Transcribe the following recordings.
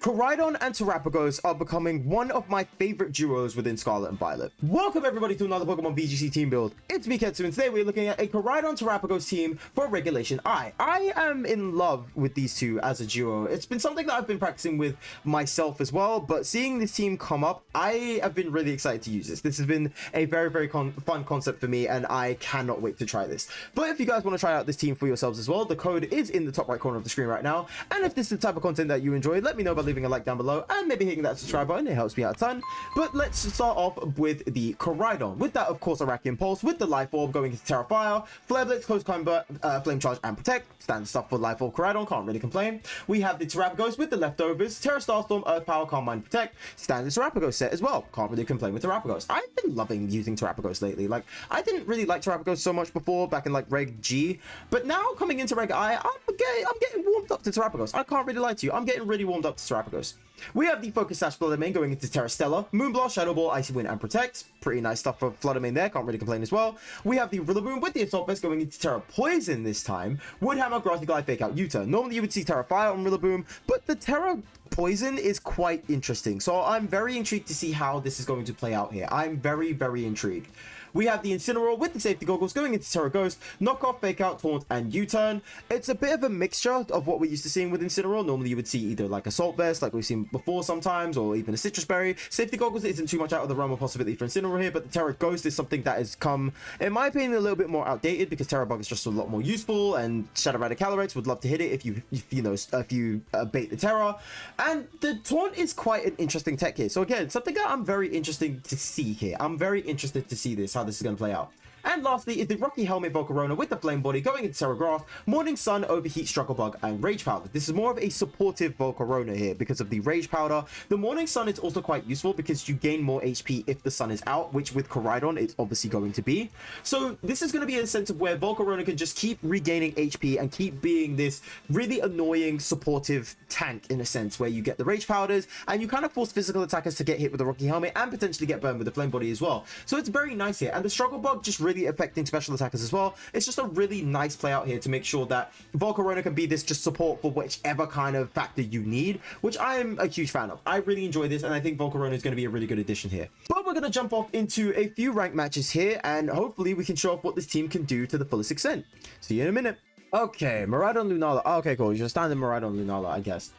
Koraidon and Terapagos are becoming one of my favorite duos within Scarlet and Violet. Welcome everybody to another Pokemon VGC team build. It's me, Ketsu, and today we're looking at a Koraidon Terapagos team for Regulation I. I am in love with these two as a duo. It's been something that I've been practicing with myself as well, but seeing this team come up, I have been really excited to use this. This has been a very fun concept for me, and I cannot wait to try this. But if you guys want to try out this team for yourselves as well, the code is in the top right corner of the screen right now. And if this is the type of content that you enjoy, let me know by leaving a like down below and maybe hitting that subscribe button. It helps me out a ton. But let's start off with the Koraidon. With that, of course, Arachian Pulse with the Life Orb going into Terra Fire, Flare Blitz, Close Climber, Flame Charge, and Protect. Standard stuff for Life Orb Koraidon, can't really complain. We have the Terapagos with the leftovers, Terra Starstorm, Earth Power, Calm Mind, Protect. Standard Terapagos set as well, can't really complain with Terapagos. I've been loving using Terapagos lately. Like, I didn't really like Terapagos so much before, back in like Reg G, but now coming into Reg I, I'm getting warmed up to Terapagos. I can't really lie to you, I'm getting really warmed up to Terapagos. We have the Focus Sash Fluttermane going into Terra Stella, Moonblast, Shadow Ball, Icy Wind, and Protect. Pretty nice stuff for Fluttermane there, can't really complain as well. We have the Rillaboom with the Assault Vest going into Terra Poison this time. Woodhammer, Grassy Glide, Fake Out, U-Turn. Normally you would see Terra Fire on Rillaboom, but the Terra Poison is quite interesting. So I'm very intrigued to see how this is going to play out here. I'm very intrigued. We have the Incineroar with the Safety Goggles going into Terra Ghost, Knockoff, Fake Out, Taunt, and U-Turn. It's a bit of a mixture of what we're used to seeing with Incineroar. Normally you would see either like Assault Vest, like we've seen before sometimes, or even a Citrus Berry. Safety Goggles isn't too much out of the realm of possibility for Incineroar here, but the Terra Ghost is something that has come, in my opinion, a little bit more outdated because Terra Bug is just a lot more useful, and Shadow Rider Calyrex would love to hit it if you bait the Terra. And the Taunt is quite an interesting tech here. So again, something that I'm very interested to see here. I'm very interested to see how this is going to play out. And lastly is the Rocky Helmet Volcarona with the Flame Body going into Terra Grass, Morning Sun, Overheat, Struggle Bug, and Rage Powder. This is more of a supportive Volcarona here because of the Rage Powder. The Morning Sun is also quite useful because you gain more HP if the sun is out, which with Koraidon it's obviously going to be. So this is going to be a sense of where Volcarona can just keep regaining HP and keep being this really annoying supportive tank in a sense, where you get the Rage Powders and you kind of force physical attackers to get hit with the Rocky Helmet and potentially get burned with the Flame Body as well. So it's very nice here, and the Struggle Bug just really affecting special attackers as well. It's just a really nice play out here to make sure that Volcarona can be this just support for whichever kind of factor you need, which I am a huge fan of. I really enjoy this, and I think Volcarona is going to be a really good addition here. But we're going to jump off into a few ranked matches here, and hopefully we can show off what this team can do to the fullest extent. See you in a minute. Okay, Miraidon Lunala. Oh, okay, cool. You're just standing Miraidon Lunala, I guess.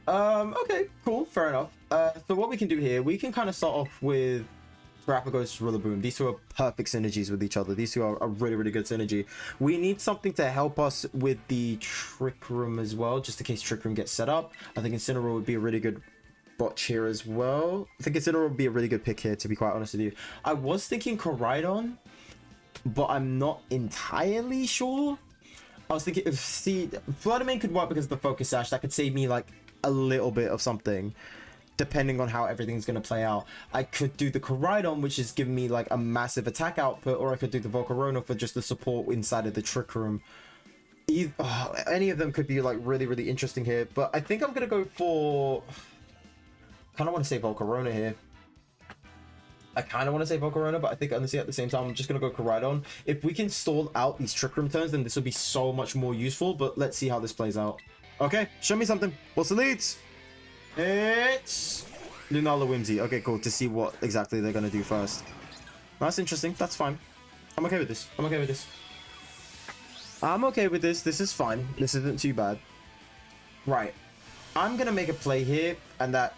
Okay, cool. Fair enough. So what we can do here, we can kind of start off with Terapagos, Rillaboom. These two are perfect synergies with each other. These two are a really good synergy. We need something to help us with the Trick Room as well, just in case Trick Room gets set up. I think Incineroar would be a really good botch here as well. I think Incineroar would be a really good pick here, to be quite honest with you. I was thinking Koraidon, but I'm not entirely sure. I was thinking, see, Fluttermane could work because of the Focus Sash. That could save me like a little bit of something, depending on how everything's going to play out. I could do the Koraidon, which is giving me like a massive attack output, or I could do the Volcarona for just the support inside of the Trick Room. Any of them could be like really interesting here, but I think I'm going to go for, kind of want to say Volcarona here. I kind of want to say Volcarona, but I think honestly at the same time I'm just going to go Koraidon. If we can stall out these Trick Room turns, then this will be so much more useful, but let's see how this plays out. Okay, show me something. What's the leads? It's Lunala Whimsy. Okay, cool. To see what exactly they're going to do first. That's interesting. That's fine. I'm okay with this. I'm okay with this. I'm okay with this. This is fine. This isn't too bad. Right. I'm going to make a play here, and that,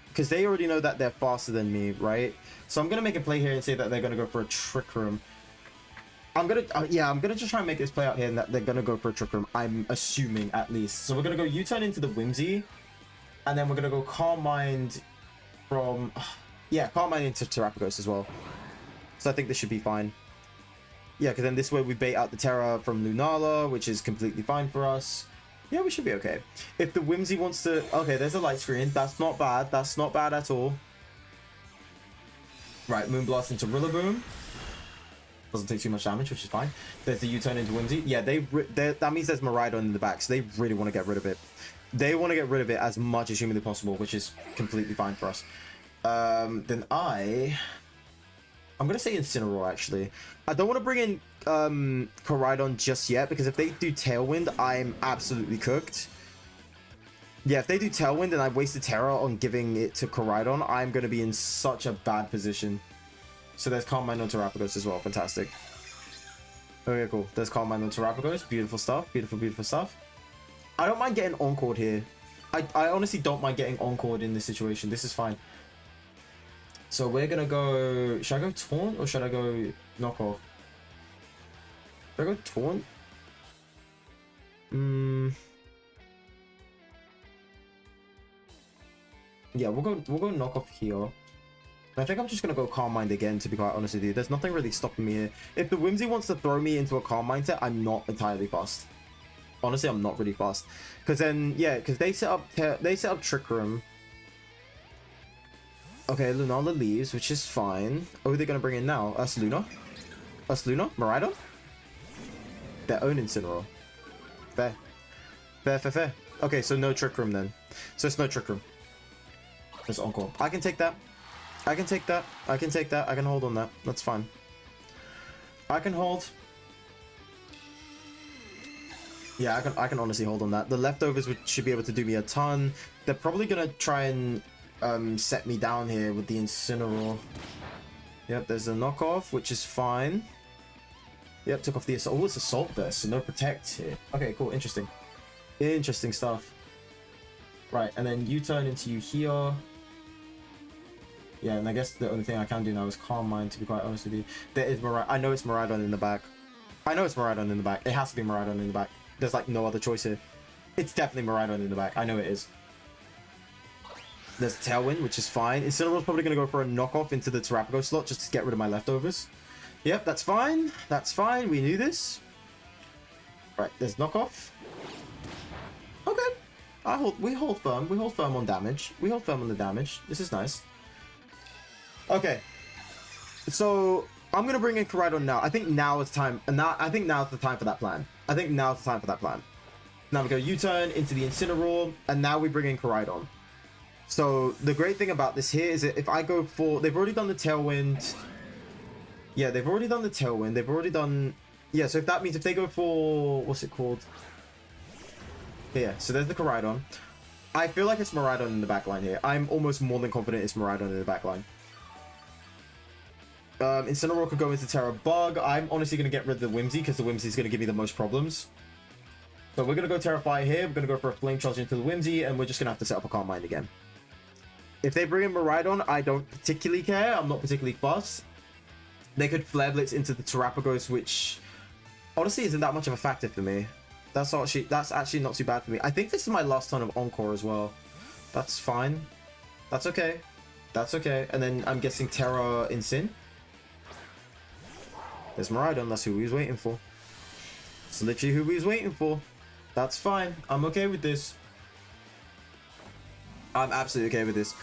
because they already know that they're faster than me, right? So I'm going to make a play here and say that they're going to go for a Trick Room. I'm going to just try and make this play out here, and that they're going to go for a Trick Room. I'm assuming, at least. So we're going to go U-Turn into the Whimsy. And then we're going to go Calm Mind from... Yeah, Calm Mind into Terapagos as well. So I think this should be fine. Yeah, because then this way we bait out the Terra from Lunala, which is completely fine for us. Yeah, we should be okay. If the Whimsy wants to... Okay, there's a light screen. That's not bad. That's not bad at all. Right, Moonblast into Rillaboom. Doesn't take too much damage, which is fine. There's the U-Turn into Whimsy. Yeah, that means there's Miraidon in the back, so they really want to get rid of it. They want to get rid of it as much as humanly possible, which is completely fine for us. Then I'm going to say Incineroar, actually. I don't want to bring in Koraidon just yet, because if they do Tailwind, I'm absolutely cooked. Yeah, if they do Tailwind and I wasted Terra on giving it to Koraidon, I'm going to be in such a bad position. So there's Calm Mind on Terapagos as well. Fantastic. Okay, cool. There's Calm Mind on Terapagos. Beautiful stuff. Beautiful, beautiful stuff. I don't mind getting Encored here. I honestly don't mind getting Encored in this situation. This is fine. So we're going to go... Should I go Taunt or should I go Knock Off? Should I go Taunt? Yeah, we'll go Knock Off here. I think I'm just going to go Calm Mind again, to be quite honest with you. There's nothing really stopping me here. If the Whimsy wants to throw me into a Calm Mindset, I'm not entirely fast. Honestly, I'm not really fast. Because then, yeah, because they set up Trick Room. Okay, Lunala leaves, which is fine. Oh, they're going to bring in now? Us Luna? Us Luna? Miraidon? Their own Incineroar. Fair. Fair, fair, fair. Okay, so no Trick Room then. So it's no Trick Room. It's Encore. I can take that. I can take that. I can take that. I can hold on that. That's fine. I can hold. Yeah, I can honestly hold on that. The leftovers should be able to do me a ton. They're probably gonna try and set me down here with the Incineroar. Yep, there's a knockoff, which is fine. Yep, took off the assault. Oh, it's assault there, so no protect here. Okay, cool. Interesting. Interesting stuff. Right, and then you turn into you here. Yeah, and I guess the only thing I can do now is Calm Mind, to be quite honest with you. There is I know it's Miraidon in the back. I know it's Miraidon in the back. It has to be Miraidon in the back. There's like no other choice here. It's definitely Miraidon in the back. I know it is. There's Tailwind, which is fine. Incineroar's probably going to go for a knockoff into the Terapagos slot just to get rid of my leftovers. Yep, that's fine. That's fine. We knew this. Right, there's knockoff. Okay. We hold firm. We hold firm on damage. We hold firm on the damage. This is nice. Okay, so I'm gonna bring in Koraidon now. I think now it's time, and I think now's the time for that plan. Now we go U-turn into the Incineroar, and now we bring in Koraidon. So the great thing about this here is that if I go for, they've already done the Tailwind. Yeah, they've already done the Tailwind. They've already done, yeah. So if that means if they go for, what's it called? Yeah. So there's the Koraidon. I feel like it's Miraidon in the backline here. I'm almost more than confident it's Miraidon in the backline. Incineroar could go into Terabug. I'm honestly going to get rid of the Whimsy because the Whimsy is going to give me the most problems. So we're going to go Terrify here. We're going to go for a Flame Charge into the Whimsy, and we're just going to have to set up a Calm Mind again. If they bring in Miraidon, I don't particularly care. I'm not particularly fussed. They could Flare Blitz into the Terapagos, which honestly isn't that much of a factor for me. That's actually not too bad for me. I think this is my last turn of Encore as well. That's fine. That's okay. That's okay. And then I'm guessing Terra Incin. There's Miraidon. That's who we was waiting for. It's literally who we was waiting for. That's fine. I'm okay with this. I'm absolutely okay with this.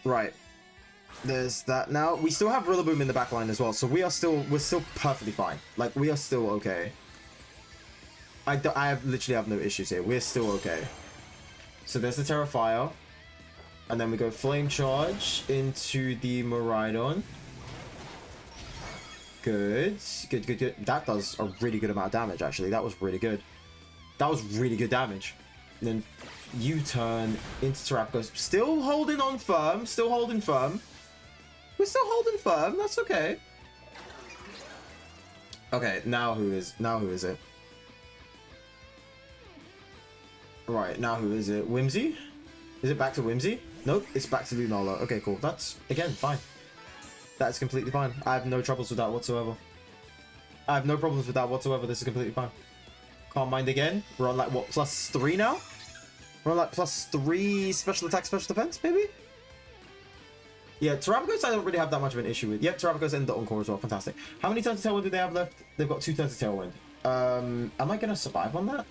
Right. There's that. Now we still have Rillaboom in the back line as well, so we're still perfectly fine. Like, we are still okay. I literally have no issues here. We're still okay. So there's the Terrifier, and then we go Flame Charge into the Miraidon. Good. Good, good, good. That does a really good amount of damage, actually. That was really good. That was really good damage. And then U-turn into Terapagos. Still holding on firm. Still holding firm. We're still holding firm. That's okay. Okay, now who is it? Right, now who is it? Whimsy? Is it back to Whimsy? Nope, it's back to Lunala. Okay, cool. That's, again, fine. That's completely fine. I have no troubles with that whatsoever. I have no problems with that whatsoever. This is completely fine. Calm Mind again. We're on like, what, +3 now? We're on like +3 special attack, special defense, maybe? Yeah, Terapagos I don't really have that much of an issue with. Yep, Terapagos and the Encore as well. Fantastic. How many turns of Tailwind do they have left? They've got 2 turns of Tailwind. Am I going to survive on that?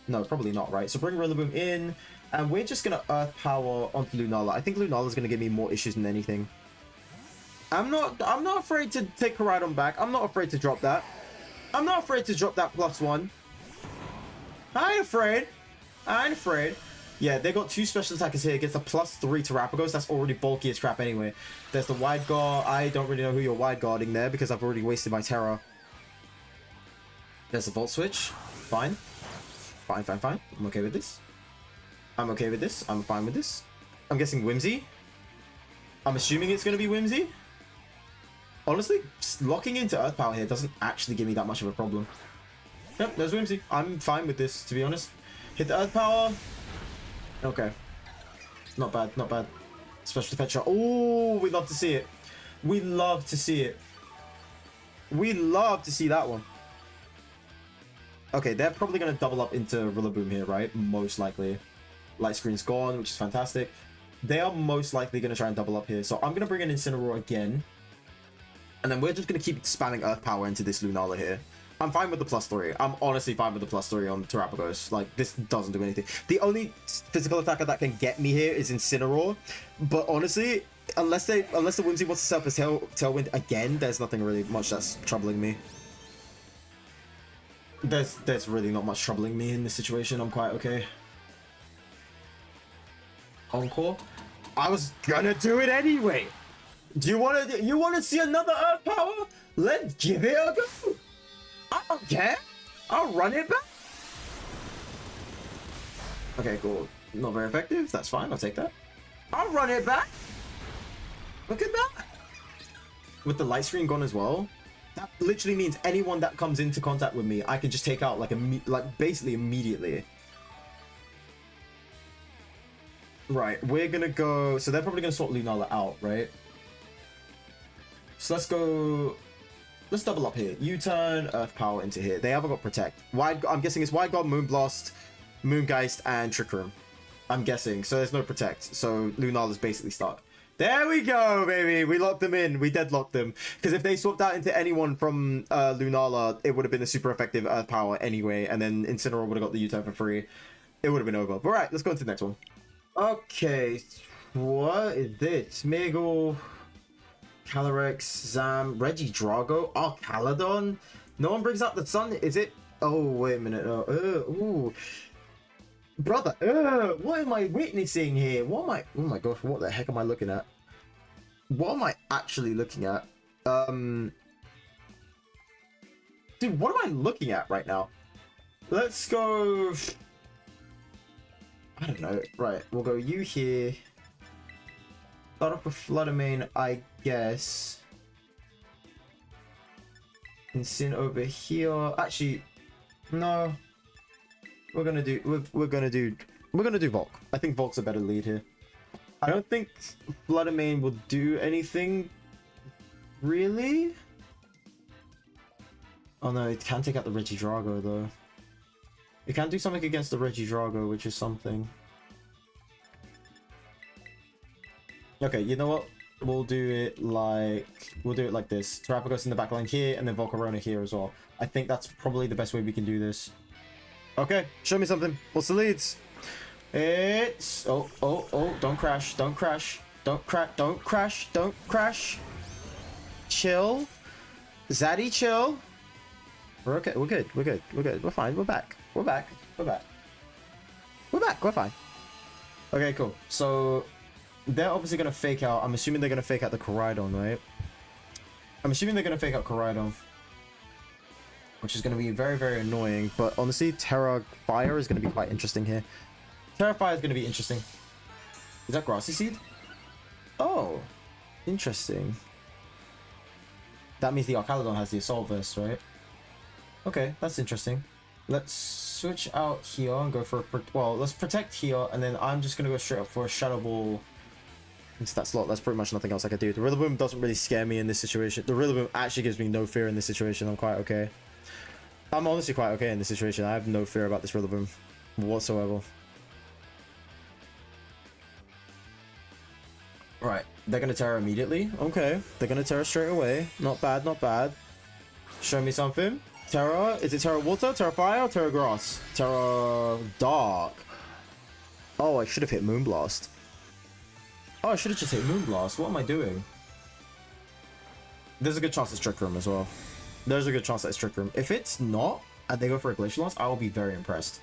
No, probably not, right? So bring Rillaboom in, and we're just going to Earth Power onto Lunala. I think Lunala is going to give me more issues than anything. I'm not afraid to take Koraidon back. I'm not afraid to drop that. I'm not afraid to drop that +1. I ain't afraid. I ain't afraid. Yeah, they got 2 special attackers here against a +3 Terapagos. That's already bulky as crap anyway. There's the Wide Guard. I don't really know who you're Wide Guarding there because I've already wasted my Terra. There's the Volt Switch. Fine. Fine, fine, fine. I'm okay with this. I'm okay with this. I'm fine with this. I'm guessing Whimsy. I'm assuming it's going to be Whimsy. Honestly, locking into Earth Power here doesn't actually give me that much of a problem. Yep, there's Whimsy. I'm fine with this, to be honest. Hit the Earth Power. Okay. Not bad, not bad. Special defense shot. Oh, we love to see it. We love to see it. We love to see that one. Okay, they're probably going to double up into Rillaboom here, right? Most likely. Light Screen's gone, which is fantastic. They are most likely going to try and double up here. So I'm going to bring in Incineroar again. And then we're just going to keep spamming Earth Power into this Lunala here. I'm fine with the +3. I'm honestly fine with the +3 on Terapagos. Like, this doesn't do anything. The only physical attacker that can get me here is Incineroar. But honestly, unless the Whimsy wants to set up a Tailwind again, there's nothing really much that's troubling me. There's really not much troubling me in this situation. I'm quite okay. Encore? I was gonna do it anyway. Do you wanna see another Earth Power? Let's give it a go. I don't care. I'll run it back. Okay, cool. Not very effective. That's fine. I'll take that. I'll run it back. Look at that. With the Light Screen gone as well, that literally means anyone that comes into contact with me, I can just take out like basically immediately. Right, we're gonna go. So they're probably gonna sort Lunala out, right? So let's go. Let's double up here. U-turn, Earth Power into here. They haven't got Protect. I'm guessing it's Wide Guard, Moonblast, Moongeist, and Trick Room. I'm guessing. So there's no Protect. So Lunala's basically stuck. There we go, baby. We locked them in. We deadlocked them. Because if they swapped out into anyone from Lunala, it would have been a super effective Earth Power anyway. And then Incineroar would have got the U-turn for free. It would have been over. But right, let's go into the next one. Okay. What is this? Smeagol, Calyrex, Zam, Regidrago, Caladon. No one brings up the sun. Is it? Oh, wait a minute. Ooh. Brother, what am I witnessing here? What am I? Oh my gosh, what the heck am I looking at? What am I actually looking at? Dude, what am I looking at right now? Let's go. I don't know. Right, we'll go you here. Start off with Fluttermane, I guess. Incin over here. Actually, no. We're gonna do Volk. I think Volk's a better lead here. I don't think Fluttermane will do anything really. Oh no, it can take out the Regidrago though. It can do something against the Regidrago, which is something. Okay, you know what? We'll do it like this. Terapagos in the back line here, and then Volcarona here as well. I think that's probably the best way we can do this. Okay, show me something. What's the leads? It's oh, don't crash, don't crash, don't crash. Chill. Zaddy, chill. We're okay, we're good, we're fine, we're back. We're fine. Okay, cool. So they're obviously gonna fake out. I'm assuming they're gonna fake out the Koraidon, right? I'm assuming they're gonna fake out Koraidon, which is gonna be very, very annoying. But honestly, Terra Fire is gonna be quite interesting here. Terra Fire is gonna be interesting. Is that Grassy Seed? Oh, interesting. That means the Arcaladon has the Assault Vest, right? Okay, that's interesting. Let's switch out here and go for let's protect here, and then I'm just gonna go straight up for a Shadow Ball into that slot. That's pretty much nothing else I could do. The Rillaboom doesn't really scare me in this situation. The Rillaboom actually gives me no fear in this situation. I'm quite okay. I'm honestly quite okay in this situation. I have no fear about this Rillaboom whatsoever. Right, they're gonna Terra immediately. Okay, they're gonna Terra straight away. Not bad, not bad. Show me something. Terra, is it Terra Water, Terra Fire, or Terra Grass? Terra Dark. Oh, I should have hit Moonblast. Oh, I should have just hit Moonblast. What am I doing? There's a good chance it's Trick Room as well. There's a good chance that it's Trick Room. If it's not, and they go for a Glacial Lance, I will be very impressed.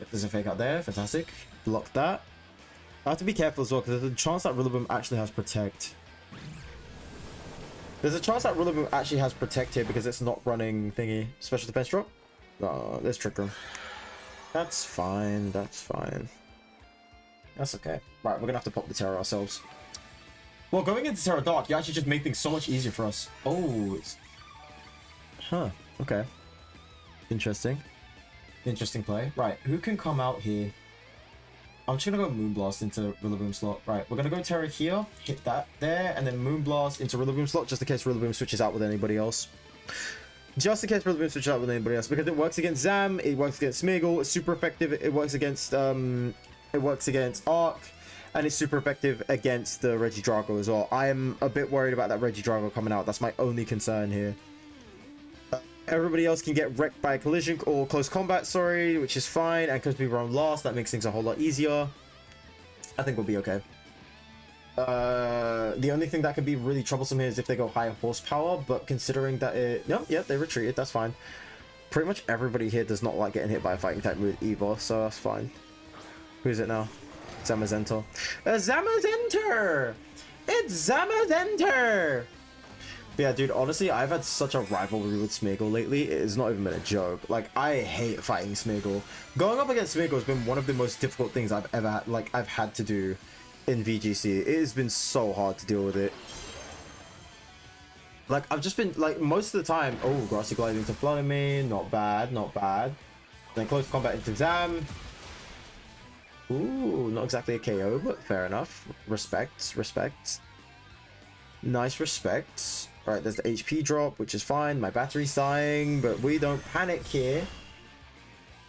If there's a fake out there, fantastic. Block that. I have to be careful as well, because there's a chance that Rillaboom actually has Protect. There's a chance that Rillaboom actually has Protect here because it's not running thingy. Special defense drop? Oh, there's Trick Room. That's fine, that's fine. That's okay. Right, we're gonna have to pop the Terra ourselves. Well, going into Terra Dark, you actually just make things so much easier for us. Oh, it's... Huh, okay. Interesting. Interesting play. Right, who can come out here? I'm just gonna go Moonblast into Rillaboom slot. Right, we're gonna go Terra here, hit that there, and then Moonblast into Rillaboom slot, just in case Rillaboom switches out with anybody else. Just in case Rillaboom switches out with anybody else, because it works against Zam, it works against Smeagol, it's super effective, it works against Arc, and it's super effective against the Regidrago as well. I am a bit worried about that Regidrago coming out. That's my only concern here. Everybody else can get wrecked by a collision or close combat, sorry, which is fine. And because we run last, that makes things a whole lot easier. I think we'll be okay. The only thing that could be really troublesome here is if they go higher horsepower, but considering that it... No, yeah, they retreated, that's fine. Pretty much everybody here does not like getting hit by a fighting type move either, so that's fine. Who is it now? Zamazenta. Zamazenta! It's Zamazenta! Yeah, dude, honestly, I've had such a rivalry with Smeagol lately. It has not even been a joke. Like, I hate fighting Smeagol. Going up against Smeagol has been one of the most difficult things I've ever had, like, I've had to do in VGC. It has been so hard to deal with it. Like, I've just been, like, most of the time... Oh, Grassy Glide into Vladimir. Not bad, not bad. Then close combat into Zam. Ooh, not exactly a KO, but fair enough. Respect, respect. Nice respect. Alright, there's the HP drop, which is fine. My battery's dying, but we don't panic here.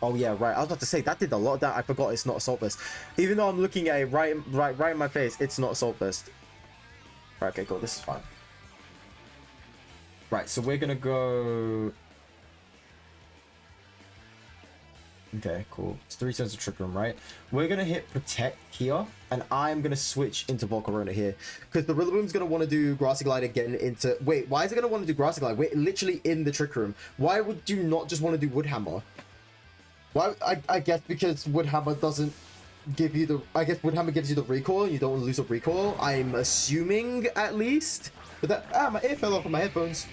Oh yeah, right. I was about to say, that did a lot of that. I forgot it's not Assault Vest. Even though I'm looking at it right in my face, it's not Assault Vest. Right, okay, cool. This is fine. Right, so we're gonna go... Okay, cool. It's 3 turns of Trick Room, right? We're going to hit Protect here, and I'm going to switch into Volcarona here. Because the Rillaboom's going to want to do Grassy Glide again into... Wait, why is it going to want to do Grassy Glide? We're literally in the Trick Room. Why would you not just want to do Woodhammer? Why? I guess because Woodhammer doesn't give you the... I guess Woodhammer gives you the recoil, and you don't want to lose a recoil. I'm assuming, at least. But that... Ah, my ear fell off of my headphones.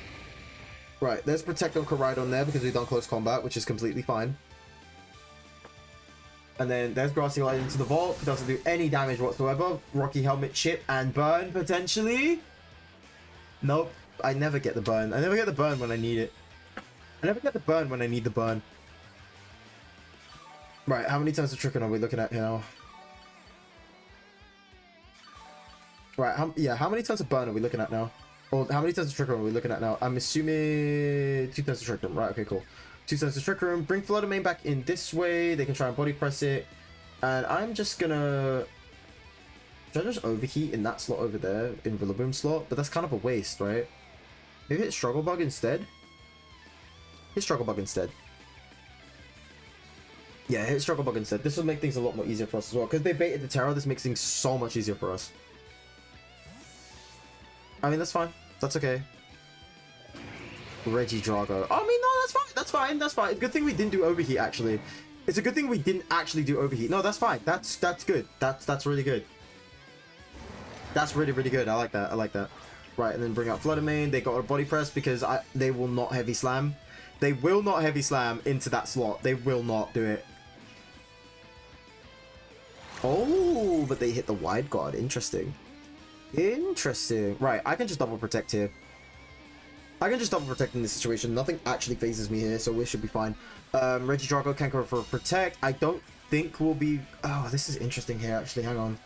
Right, there's Protect on Koraidon there, because we've done close combat, which is completely fine. And then there's Grassy Glide into the vault. Doesn't do any damage whatsoever. Rocky Helmet chip and burn, potentially. Nope. I never get the burn. I never get the burn when I need it. I never get the burn when I need the burn. Right, how many turns of Trick Room are we looking at here now? Right, how many turns of burn are we looking at now? Or how many turns of Trick Room are we looking at now? I'm assuming 2 turns of Trick Room. Right, okay, cool. 2 turns of Trick Room. Bring Fluttermane back in this way. They can try and body press it. And I'm just gonna... Should I just overheat in that slot over there? In Rillaboom slot? But that's kind of a waste, right? Maybe hit Struggle Bug instead? Hit Struggle Bug instead. Yeah, hit Struggle Bug instead. This will make things a lot more easier for us as well. Because they baited the Terra, this makes things so much easier for us. I mean, that's fine. That's okay. Regidrago. I mean, no, that's fine. That's fine. That's fine. Good thing we didn't do overheat, actually. It's a good thing we didn't actually do overheat. No, that's fine. That's good. That's really good. That's really, really good. I like that. I like that. Right, and then bring out Fluttermane. They got a body press because they will not heavy slam. They will not heavy slam into that slot. They will not do it. Oh, but they hit the wide guard. Interesting. Interesting. Right, I can just double protect here. I can just double protect in this situation. Nothing actually phases me here, so we should be fine. Regidrago can go for protect. I don't think we'll be... Oh, this is interesting here, actually. Hang on.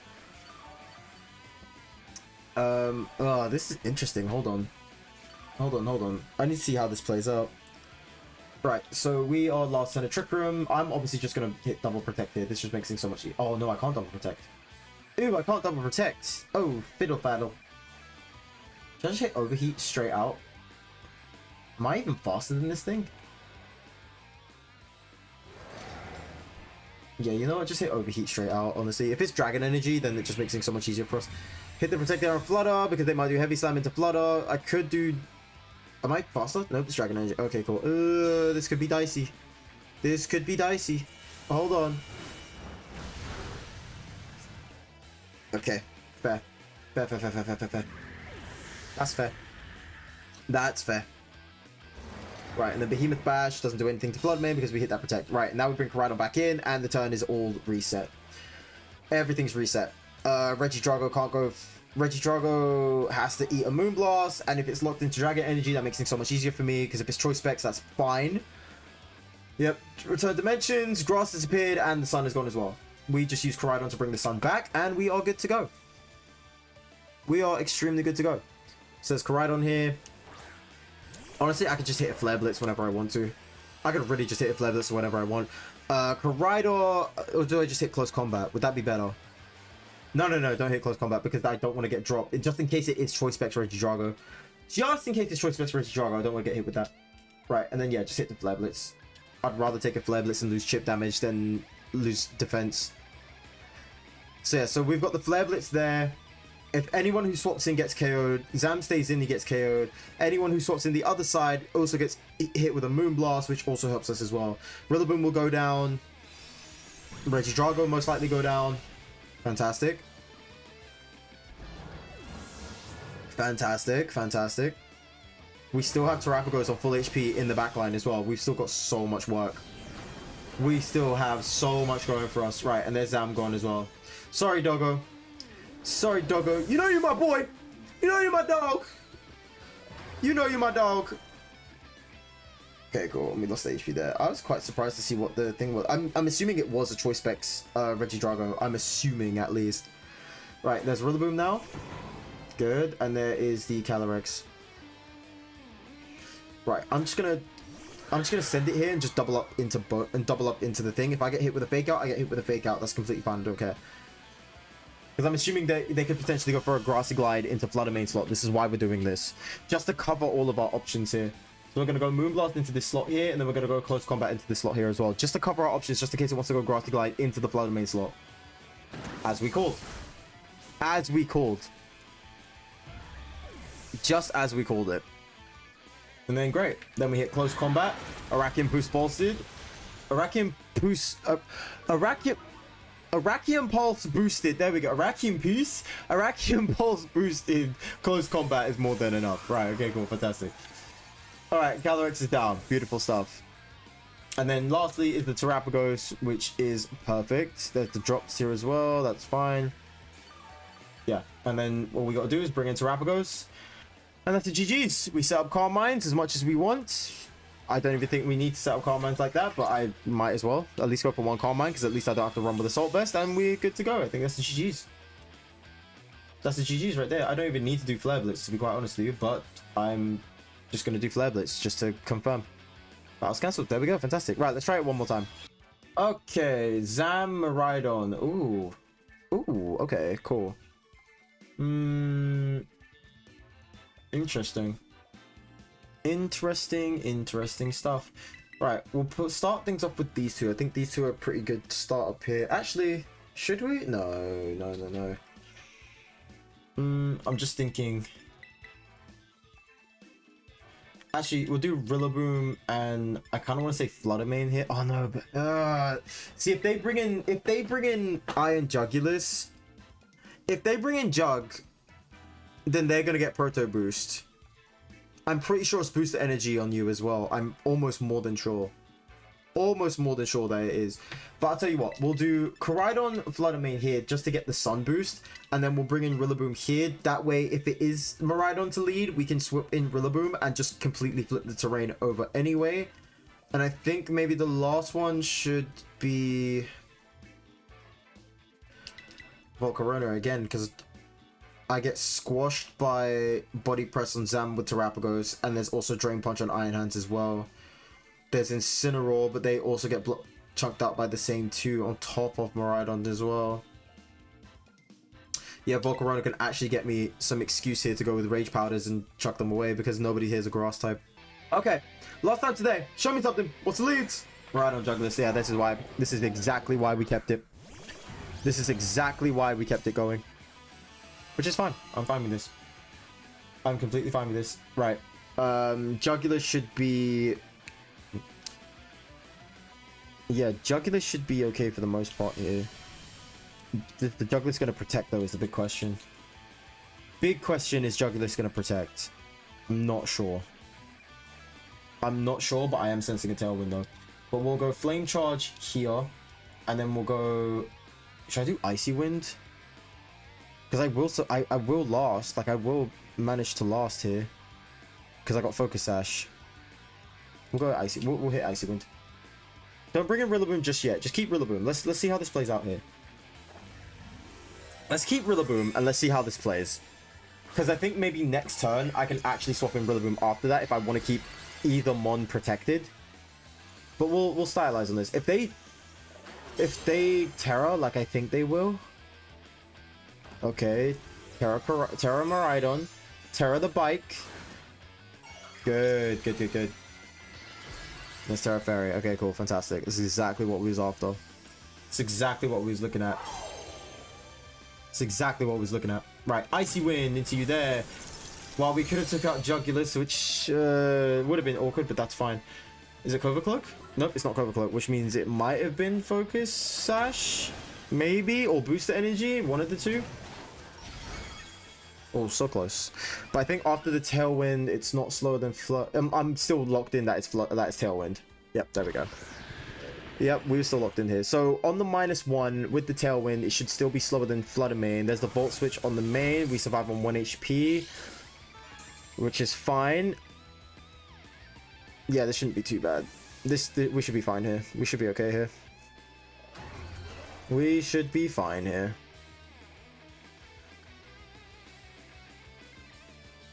Oh, this is interesting. Hold on. Hold on. I need to see how this plays out. Right, so we are last turn of Trick Room. I'm obviously just going to hit double protect here. This just makes things so much easier. Oh, no, I can't double protect. Ooh, I can't double protect. Oh, fiddle faddle. Should I just hit overheat straight out? Am I even faster than this thing? Yeah, you know what? Just hit overheat straight out, honestly. If it's Dragon Energy, then it just makes things so much easier for us. Hit the Protect there on Flutter, because they might do Heavy Slam into Flutter. I could do... Am I faster? Nope, it's Dragon Energy. Okay, cool. This could be dicey. This could be dicey. Hold on. Okay. Fair. Fair. That's fair. That's fair. Right, and the Behemoth Bash doesn't do anything to Bloodmane because we hit that Protect. Right, now we bring Koraidon back in, and the turn is all reset. everything's reset. Regidrago can't go. Regidrago has to eat a Moonblast, and if it's locked into Dragon Energy, that makes things so much easier for me, because if it's Choice Specs, that's fine. Yep, Return Dimensions, Grass disappeared, and the sun is gone as well. We just use Koraidon to bring the sun back, and we are good to go. We are extremely good to go. So there's Koraidon here. Honestly, I could just hit a Flare Blitz whenever I want to. I could really just hit a Flare Blitz whenever I want. Koraidon, or do I just hit Close Combat? Would that be better? No, don't hit Close Combat, because I don't want to get dropped. Just in case it is Choice Specs Regidrago. Just in case it's Choice Specs Regidrago, I don't want to get hit with that. Right, and then yeah, just hit the Flare Blitz. I'd rather take a Flare Blitz and lose chip damage than lose defense. So yeah, so we've got the Flare Blitz there. If anyone who swaps in gets KO'd, Zam stays in, he gets KO'd. Anyone who swaps in the other side also gets hit with a Moonblast, which also helps us as well. Rillaboom will go down. Regidrago most likely go down. Fantastic. Fantastic. We still have Terapagos on full HP in the backline as well. We've still got so much work. We still have so much going for us. Right, and there's Zam gone as well. Sorry, Doggo. Sorry, Doggo. You know you're my boy. You know you're my dog. You know you're my dog. Okay, cool. We lost the HP there. I was quite surprised to see what the thing was. I'm assuming it was a Choice Specs Regidrago. I'm assuming, at least. Right, there's Rillaboom now. Good. And there is the Calyrex. Right, I'm just gonna send it here and just double up into the thing. If I get hit with a Fake Out, I get hit with a Fake Out. That's completely fine. I don't care. Because I'm assuming that they could potentially go for a Grassy Glide into Flutter Main slot. This is why we're doing this. Just to cover all of our options here. So we're going to go Moonblast into this slot here, and then we're going to go Close Combat into this slot here as well. Just to cover our options, just in case it wants to go Grassy Glide into the Flutter Main slot. As we called. As we called. Just as we called it. And then great. Then we hit Close Combat. Arachium Pulse bolstered. Arachium Pulse boosted. There we go. Arachium Pulse boosted. Close Combat is more than enough. Right, okay, cool. Fantastic. Alright, Calyrex is down. Beautiful stuff. And then lastly is the Terapagos, which is perfect. There's the drops here as well. That's fine. Yeah. And then what we got to do is bring in Terapagos. And that's the GG's. We set up Calm Minds as much as we want. I don't even think we need to set up Calm Minds like that, but I might as well. At least go for one Calm Mind, because at least I don't have to run with Assault Vest, and we're good to go. I think that's the GG's. That's the GG's right there. I don't even need to do Flare Blitz, to be quite honest with you, but I'm just going to do Flare Blitz, just to confirm. Battle's cancelled. There we go. Fantastic. Right, let's try it one more time. Okay, Zam Koraidon. Ooh. Ooh, okay, cool. Interesting. Interesting stuff. Right, we'll start things off with these two. I think these two are pretty good to start up here. Actually, should we? No. I'm just thinking. Actually, we'll do Rillaboom, and I kind of want to say Flutter Mane here. Oh no, but see, if they bring in Iron Jugulus, if they bring in Jug, then they're gonna get Proto Boost. I'm pretty sure it's Booster Energy on you as well. I'm almost more than sure. Almost more than sure that it is. But I'll tell you what, we'll do Koraidon Flutter Mane here just to get the Sun Boost. And then we'll bring in Rillaboom here. That way, if it is Miraidon to lead, we can swap in Rillaboom and just completely flip the terrain over anyway. And I think maybe the last one should be Volcarona again, because I get squashed by Body Press on Zam with Terapagos, and there's also Drain Punch on Iron Hands as well. There's Incineroar, but they also get chunked out by the same two on top of Miraidon as well. Yeah, Volcarona can actually get me some excuse here to go with Rage Powders and chuck them away, because nobody here is a Grass type. Okay, last time today. Show me something. What's the leads? Miraidon Jugulus. Yeah, this is why. This is exactly why we kept it. This is exactly why we kept it going. Which is fine. I'm fine with this. I'm completely fine with this. Right. Jugulus should be... Yeah, Jugulus should be okay for the most part here. The Jugulus going to protect, though, is the big question. Big question, is Jugulus going to protect? I'm not sure. I'm not sure, but I am sensing a Tailwind, though. But we'll go Flame Charge here. And then we'll go Should I do Icy Wind? Because I will last. Like, I will manage to last here. Because I got Focus Sash. We'll go Icy. We'll hit Icy Wind. Don't bring in Rillaboom just yet. Just keep Rillaboom. Let's see how this plays out here. Let's keep Rillaboom and let's see how this plays. Because I think maybe next turn I can actually swap in Rillaboom after that if I want to keep either Mon protected. But we'll stylize on this. If they Terra, like I think they will. Okay. Terra Koraidon. Terra the bike. Good. That's Terra Fairy. Okay, cool. Fantastic. This is exactly what we was after. It's exactly what we was looking at. It's exactly what we was looking at. Right, Icy Wind into you there. Well, we could have took out Jugulus, which would have been awkward, but that's fine. Is it Clover Cloak? Nope, it's not Clover Cloak, which means it might have been Focus Sash, maybe, or Booster Energy, one of the two. Oh, so close. But I think after the Tailwind, it's not slower than Flood. I'm still locked in that it's Tailwind. Yep, there we go. Yep, we were still locked in here. So on the -1 with the Tailwind, it should still be slower than Flutter Mane. There's the Volt Switch on the main. We survive on 1 HP, which is fine. Yeah, this shouldn't be too bad. We should be fine here. We should be okay here. We should be fine here.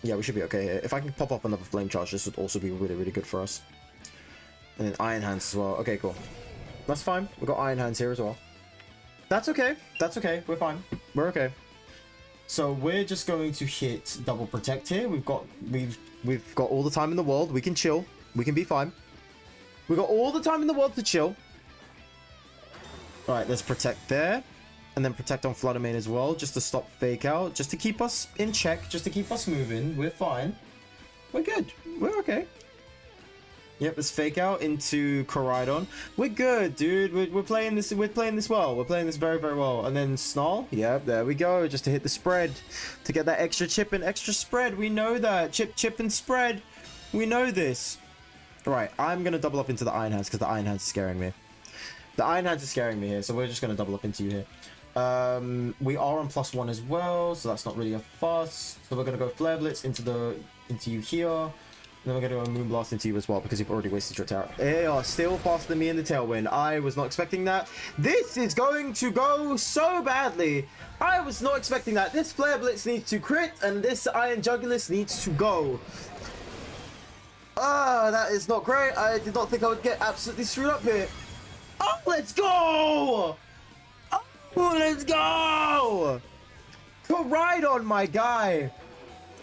Yeah, we should be okay here. If I can pop up another Flame Charge, this would also be really, really good for us. And then Iron Hands as well. Okay, cool. That's fine. We've got Iron Hands here as well. That's okay. That's okay. We're fine. We're okay. So we're just going to hit Double Protect here. We've got all the time in the world. We can chill. We can be fine. We've got all the time in the world to chill. All right, let's Protect there. And then Protect on Flutter Mane as well, just to stop Fake Out, just to keep us in check, just to keep us moving. We're fine. We're good. We're okay. Yep, let's Fake Out into Koraidon. We're good, dude. We're playing this. We're playing this well. We're playing this very, very well. And then Snarl. Yep, there we go. Just to hit the spread, to get that extra chip and extra spread. We know that chip and spread. We know this. All right, I'm gonna double up into the Iron Hands because the Iron Hands is scaring me. The Iron Hands is scaring me here, so we're just gonna double up into you here. We are on +1 as well, so that's not really a fuss. So we're gonna go Flare Blitz into you here. And then we're gonna go Moonblast into you as well because you've already wasted your Terra. They are still faster than me in the Tailwind. I was not expecting that. This is going to go so badly. I was not expecting that. This Flare Blitz needs to crit, and this Iron Jugulus needs to go. Ah, that is not great. I did not think I would get absolutely screwed up here. Oh, let's go! Oh, let's go! Koraidon, my guy!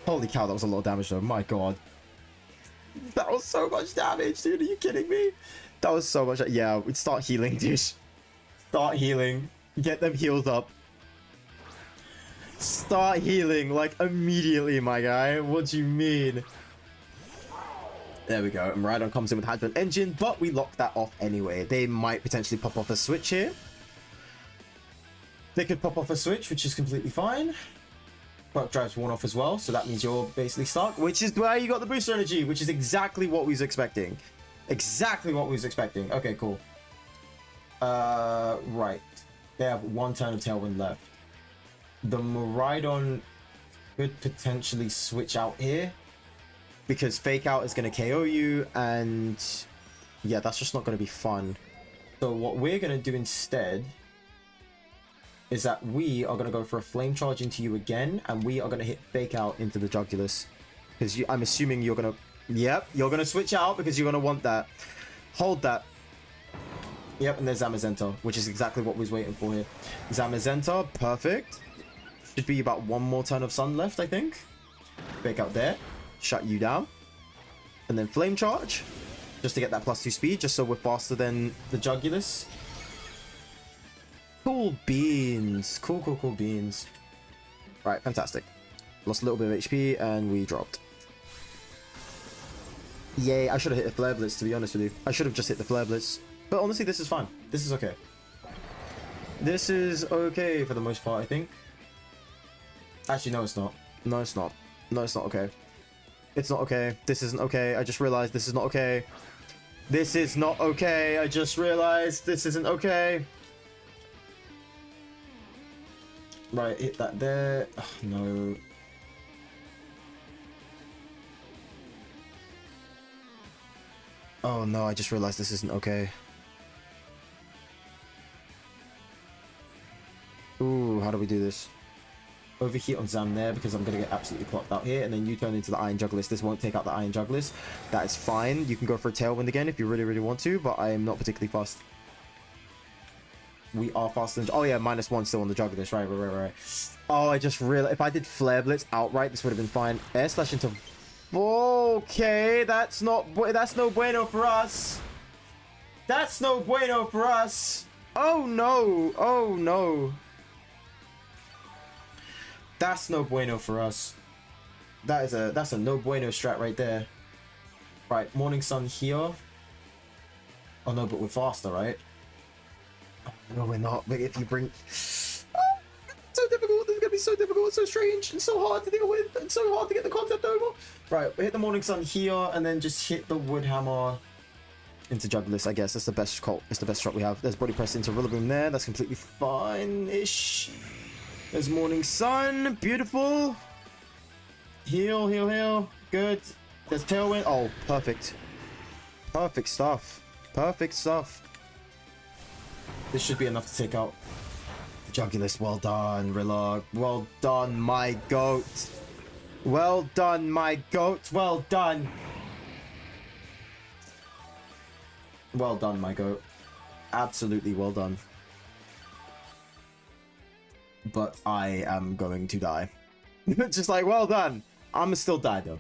Holy cow, that was a lot of damage though. My god. That was so much damage, dude. Are you kidding me? That was so much. Yeah, we'd start healing, dude. Start healing. Get them healed up. Start healing, like, immediately, my guy. What do you mean? There we go. And Rhydon comes in with Hydrogen Engine, but we lock that off anyway. They might potentially pop off a switch here. They could pop off a switch, which is completely fine. But drives one off as well, so that means you're basically stuck, which is where you got the booster energy, which is exactly what we was expecting. Exactly what we was expecting. Okay, cool. Right. They have one turn of Tailwind left. The Miraidon could potentially switch out here because Fake Out is going to KO you, and yeah, that's just not going to be fun. So what we're going to do instead is that we are going to go for a Flame Charge into you again, and we are going to hit Fake Out into the Jugulus. Because I'm assuming you're going to... Yep, you're going to switch out because you're going to want that. Hold that. Yep, and there's Zamazenta, which is exactly what we was waiting for here. Zamazenta, perfect. Should be about one more turn of Sun left, I think. Fake Out there. Shut you down. And then Flame Charge. Just to get that +2 speed, just so we're faster than the Jugulus. Cool beans. Cool beans. Right, fantastic. Lost a little bit of HP and we dropped. Yay, I should have hit the Flare Blitz, to be honest with you. I should have just hit the Flare Blitz. But honestly, this is fine. This is okay. This is okay for the most part, I think. Actually, no, it's not. No, it's not. No, it's not okay. It's not okay. This isn't okay. I just realized this is not okay. This is not okay. I just realized this isn't okay. Right, hit that there. Oh, no. Oh no, I just realized this isn't okay. Ooh, how do we do this? Overheat on Zam there because I'm going to get absolutely clocked out here, and then you turn into the Iron Jugglist. This won't take out the Iron Jugglist. That is fine. You can go for a Tailwind again if you really, really want to, but I am not particularly fast. We are faster than... Oh yeah, -1 still on the Jugglist. Right. Oh, I just realized if I did Flare Blitz outright, this would have been fine. Air Slash into... Okay, that's no bueno for us. That's no bueno for us. Oh no. Oh no. That's no bueno for us. That's a no bueno strat right there. Right, Morning Sun here. Oh no, but we're faster, right? Oh, no, we're not. But if you bring... Oh, so difficult. This is gonna be so difficult. So strange and so hard to deal with, and so hard to get the concept over. Right, we hit the Morning Sun here, and then just hit the Wood Hammer into Jugglist. I guess that's the best call. It's the best shot we have. There's Body Press into Rillaboom there. That's completely fine-ish. There's Morning Sun. Beautiful. Heal. Good. There's Tailwind. Oh, perfect. Perfect stuff. Perfect stuff. This should be enough to take out the Jugglist. Well done, Rilla. Well done, my goat. Well done, my goat. Well done. Well done, my goat. Absolutely well done. But I am going to die. Just like, well done. I'm still die though.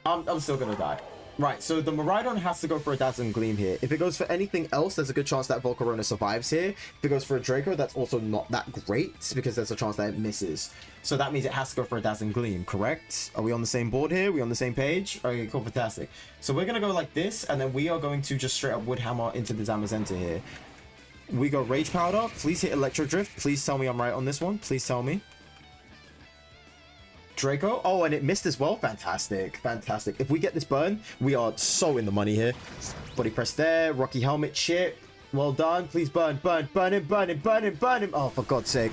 I'm still gonna die. Right, so the Koraidon has to go for a Dazzling Gleam here. If it goes for anything else, there's a good chance that Volcarona survives here. If it goes for a Draco, that's also not that great because there's a chance that it misses. So that means it has to go for a Dazzling Gleam, correct? Are we on the same board here? Are we on the same page? Okay, cool, fantastic. So we're gonna go like this, and then we are going to just straight up Wood Hammer into the Zamazenta here. We go Rage Powder. Please hit Electro Drift. Please tell me I'm right on this one. Please tell me. Draco. Oh, and it missed as well. Fantastic. Fantastic. If we get this burn, we are so in the money here. Body Press there. Rocky Helmet chip. Well done. Please burn. Burn him. Oh, for God's sake.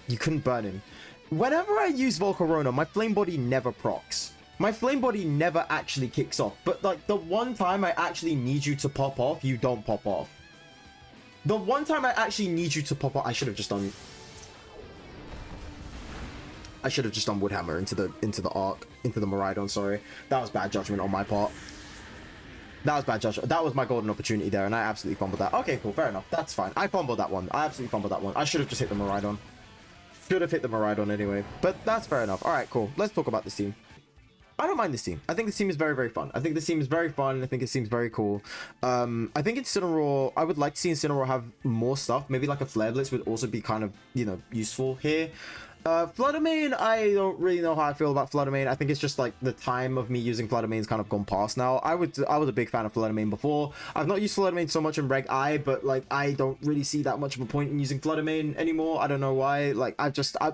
You couldn't burn him. Whenever I use Volcarona, my Flame Body never procs. My Flame Body never actually kicks off. But like the one time I actually need you to pop off, you don't pop off. The one time I actually need you to pop off, I should have just done Wood Hammer into the Koraidon, sorry. That was bad judgment on my part. That was bad judgment. That was my golden opportunity there, and I absolutely fumbled that. Okay, cool, fair enough. That's fine. I fumbled that one. I absolutely fumbled that one. I should have just hit the Koraidon. Should have hit the Koraidon anyway. But that's fair enough. Alright, cool. Let's talk about this team. I don't mind this team. I think this team is very, very fun. I think this team is very fun. I think it seems very cool. I think Incineroar, I would like to see Incineroar have more stuff. Maybe like a Flare Blitz would also be kind of, you know, useful here. Fluttermane, I don't really know how I feel about Fluttermane. I think it's just like the time of me using Fluttermane's kind of gone past now. I was a big fan of Fluttermane before. I've not used Fluttermane so much in Reg I, but like I don't really see that much of a point in using Fluttermane anymore. I don't know why. Like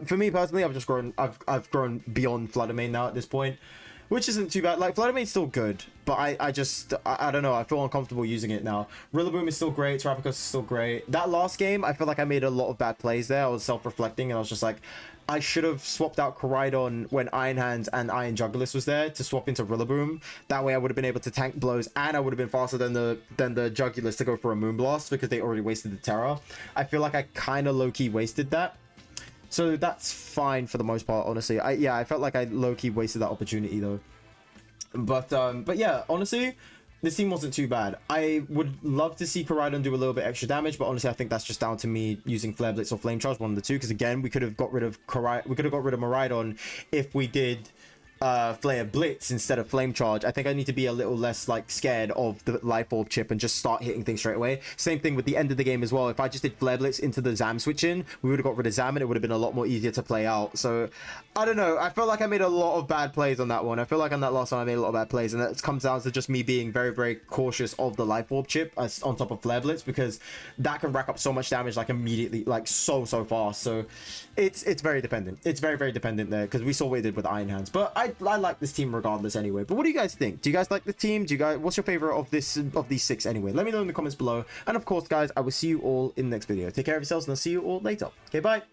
for me personally, I've grown beyond Fluttermane now at this point, which isn't too bad. Like Fluttermane's still good, but I don't know. I feel uncomfortable using it now. Rillaboom is still great. Terapagos is still great. That last game, I feel like I made a lot of bad plays there. I was self-reflecting, and I was just like, I should have swapped out Koraidon when Iron Hands and Iron Jugglist was there to swap into Rillaboom. That way I would have been able to tank blows, and I would have been faster than the Jugglist to go for a Moonblast because they already wasted the Terra. I feel like I kind of low-key wasted that. So that's fine for the most part, honestly. I felt like I low-key wasted that opportunity though. But yeah, honestly, this team wasn't too bad. I would love to see Koraidon do a little bit extra damage, but honestly, I think that's just down to me using Flare Blitz or Flame Charge, one of the two. Because again, we could have got rid of Koraidon if we did Flare Blitz instead of Flame Charge. I think I need to be a little less like scared of the Life Orb chip and just start hitting things straight away. Same thing with the end of the game as well. If I just did Flare Blitz into the Zam switch in, we would have got rid of Zam and it would have been a lot more easier to play out. So I don't know. I feel like I made a lot of bad plays on that one. I feel like on that last one I made a lot of bad plays, and that comes down to just me being very, very cautious of the Life Orb chip on top of Flare Blitz, because that can rack up so much damage like immediately, like so fast. So it's very dependent. It's very, very dependent there, because we saw what it did with Iron Hands. But I I like this team regardless anyway. But what do you guys think? Do you guys like the team? What's your favorite of these 6 anyway? Let me know in the comments below. And of course, guys, I will see you all in the next video. Take care of yourselves, and I'll see you all later. Okay, bye.